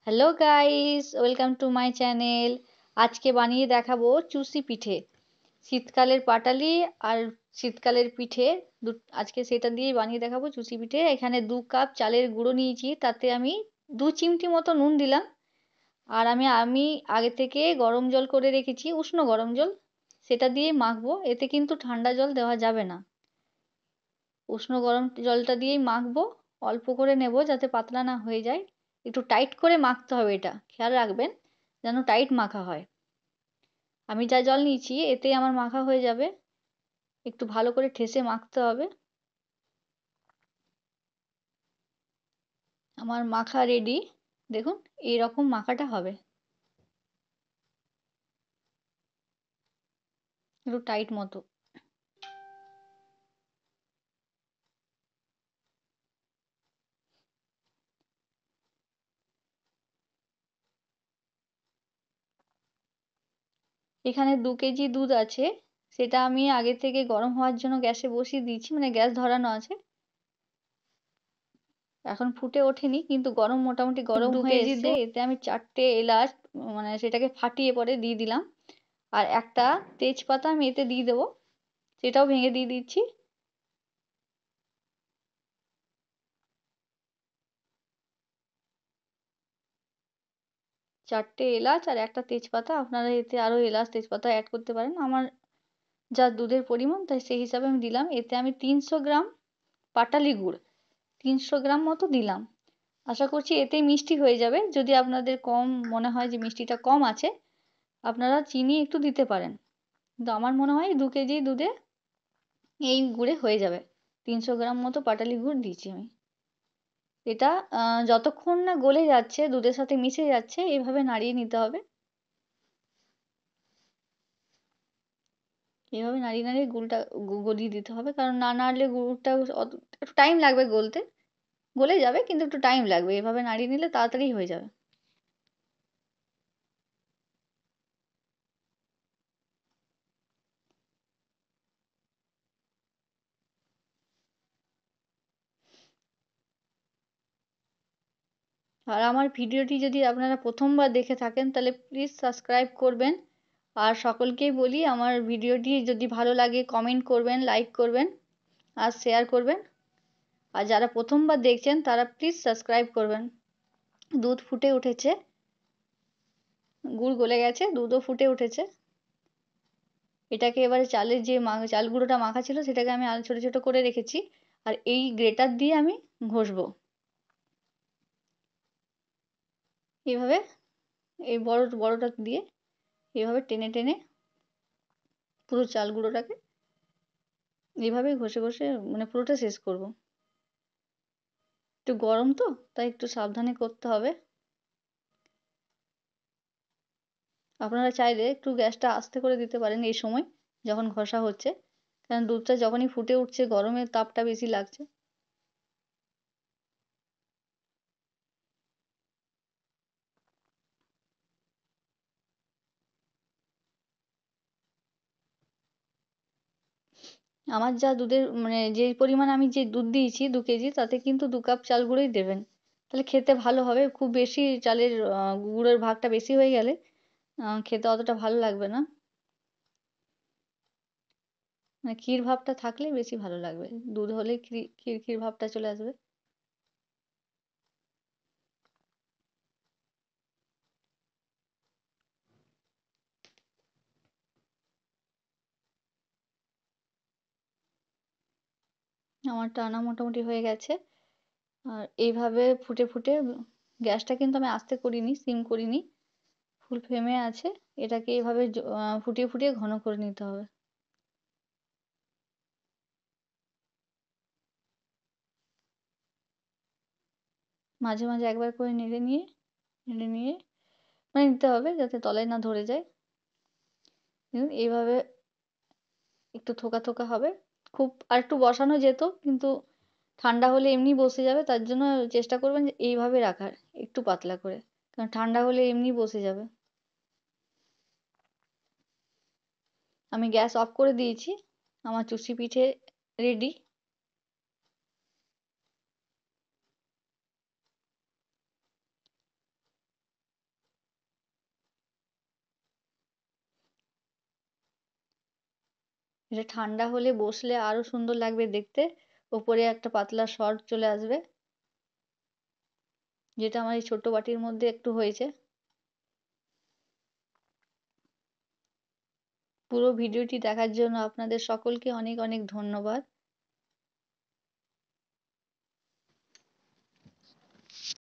Hello guys, welcome to my channel. আজকে বানিয়ে দেখাবো চুষি পিঠে। শীতকালের পাটালি আর শীতকালের পিঠে আজকে সেটা দিয়েই বানিয়ে দেখাবো চুষি পিঠে। এখানে 2 কাপ চালের গুঁড়ো নিয়েছি, তাতে আমি 2 চিমটি মতো নুন দিলাম। আর আমি আমি আগে থেকে গরম জল করে রেখেছি, উষ্ণ গরম জল, সেটা দিয়ে মাখবো। এতে কিন্তু ঠান্ডা জল দেওয়া যাবে না, উষ্ণ গরম জলটা দিয়েই মাখবো। অল্প করে নেব যাতে পাতলা না হয়ে যায়। একটু টাইট করে মাখতে হবে, এটা খেয়াল রাখবেন যেন টাইট মাখা হয়। আমি যা জল নিয়েছি এতেই আমার মাখা হয়ে যাবে। একটু ভালো করে ঠেসে মাখতে হবে। আমার মাখা রেডি। দেখুন, এইরকম মাখাটা হবে, একটু টাইট মতো। এখানে 2 কেজি দুধ আছে, সেটা আমি আগে থেকে গরম হওয়ার জন্য গ্যাসে বসিয়ে দিয়েছি, মানে গ্যাস ধরানো আছে। এখন ফুটে ওঠেনি, কিন্তু গরম, মোটামুটি গরম হয়ে এসছে। এতে আমি 4টে এলাচ, মানে সেটাকে ফাটিয়ে পরে দিয়ে দিলাম। আর একটা তেজপাতা আমি এতে দিয়ে দেবো, সেটাও ভেঙে দিয়ে দিচ্ছি। 4টে এলাচ আর একটা তেজপাতা, আপনারা এতে আরো এলাচ তেজপাতা অ্যাড করতে পারেন। আমার যা দুধের পরিমাণ তাই সেই হিসাবে আমি দিলাম। এতে আমি 300 গ্রাম পাটালি গুড়, 300 গ্রাম মতো দিলাম। আশা করছি এতেই মিষ্টি হয়ে যাবে। যদি আপনাদের কম মনে হয় যে মিষ্টিটা কম আছে, আপনারা চিনি একটু দিতে পারেন। কিন্তু আমার মনে হয় 2 কেজি দুধে এই গুড়ে হয়ে যাবে। 300 গ্রাম মতো পাটালি গুড় দিয়েছি আমি। এটা যতক্ষণ না গলে যাচ্ছে, দুধের সাথে মিশে যাচ্ছে, এইভাবে নাড়িয়ে নিতে হবে। এইভাবে নাড়িয়ে নাড়িয়ে গুড়টা গলিয়ে দিতে হবে, কারণ না নাড়লে গুড়টা একটু টাইম লাগবে গলতে। গলে যাবে কিন্তু একটু টাইম লাগবে, এভাবে নাড়িয়ে নিলে তাড়াতাড়ি হয়ে যাবে। আর আমার ভিডিওটি যদি আপনারা প্রথমবার দেখে থাকেন তাহলে প্লিজ সাবস্ক্রাইব করবেন। আর সকলকেই বলি, আমার ভিডিওটি যদি ভালো লাগে কমেন্ট করবেন, লাইক করবেন আর শেয়ার করবেন। আর যারা প্রথমবার দেখছেন তারা প্লিজ সাবস্ক্রাইব করবেন। দুধ ফুটে উঠেছে, গুড় গলে গেছে, দুধও ফুটে উঠেছে। এটাকে এবারে চালের যে চাল গুঁড়োটা মাখা ছিল সেটাকে আমি ছোট ছোট করে রেখেছি, আর এই গ্রেটার দিয়ে আমি ঘষবো। এইভাবে, এই বড়টা দিয়ে এইভাবে টেনে টেনে পুরো চাল গুঁড়োটাকে এইভাবে ঘষে ঘষে, মানে পুরোটা শেষ করব। একটু গরম তো, তাই একটু সাবধানে করতে হবে। আপনারা চাইলে একটু গ্যাসটা আস্তে করে দিতে পারেন এই সময়, যখন ঘষা হচ্ছে, কারণ দুধটা যখনই ফুটে উঠছে গরমের তাপটা বেশি লাগছে। আমার যা দুধের, মানে যে পরিমাণ আমি যে দুধ দিয়েছি 2 কেজি, তাতে কিন্তু 2 কাপ চাল গুঁড়োই দেবেন, তাহলে খেতে ভালো হবে। খুব বেশি চালের গুঁড়োর ভাগটা বেশি হয়ে গেলে খেতে অতটা ভালো লাগবে না। মানে ক্ষীর ভাবটা থাকলে বেশি ভালো লাগবে, দুধ হলে ক্ষীর ক্ষীর ক্ষীর ভাবটা চলে আসবে। আমারটা আনা মোটামুটি হয়ে গেছে। আর এইভাবে ফুটে ফুটে, গ্যাসটা কিন্তু আমি আস্তে করিনি, সিম করিনি, ফুল ফ্লেমে আছে। এটাকে এইভাবে ফুটিয়ে ফুটিয়ে ঘন করে নিতে হবে। মাঝে মাঝে একবার করে নেড়ে নিয়ে মানে নিতে হবে যাতে তলায় না ধরে যায়। দেখুন এইভাবে একটু থোকা থোকা হবে। খুব আর একটু বসানো যেত, কিন্তু ঠান্ডা হলে এমনি বসে যাবে, তার জন্য চেষ্টা করবেন যে এইভাবে রাখার, একটু পাতলা করে, কারণ ঠান্ডা হলে এমনি বসে যাবে। আমি গ্যাস অফ করে দিয়েছি। আমার চুষি পিঠে রেডি। এটা ঠান্ডা হলে বসলে আরো সুন্দর লাগবে দেখতে। ওপরে একটা পাতলা সর চলে আসবে, যেটা আমার এই ছোট্ট বাটির মধ্যে একটু হয়েছে। পুরো ভিডিওটি দেখার জন্য আপনাদের সকলকে অনেক অনেক ধন্যবাদ।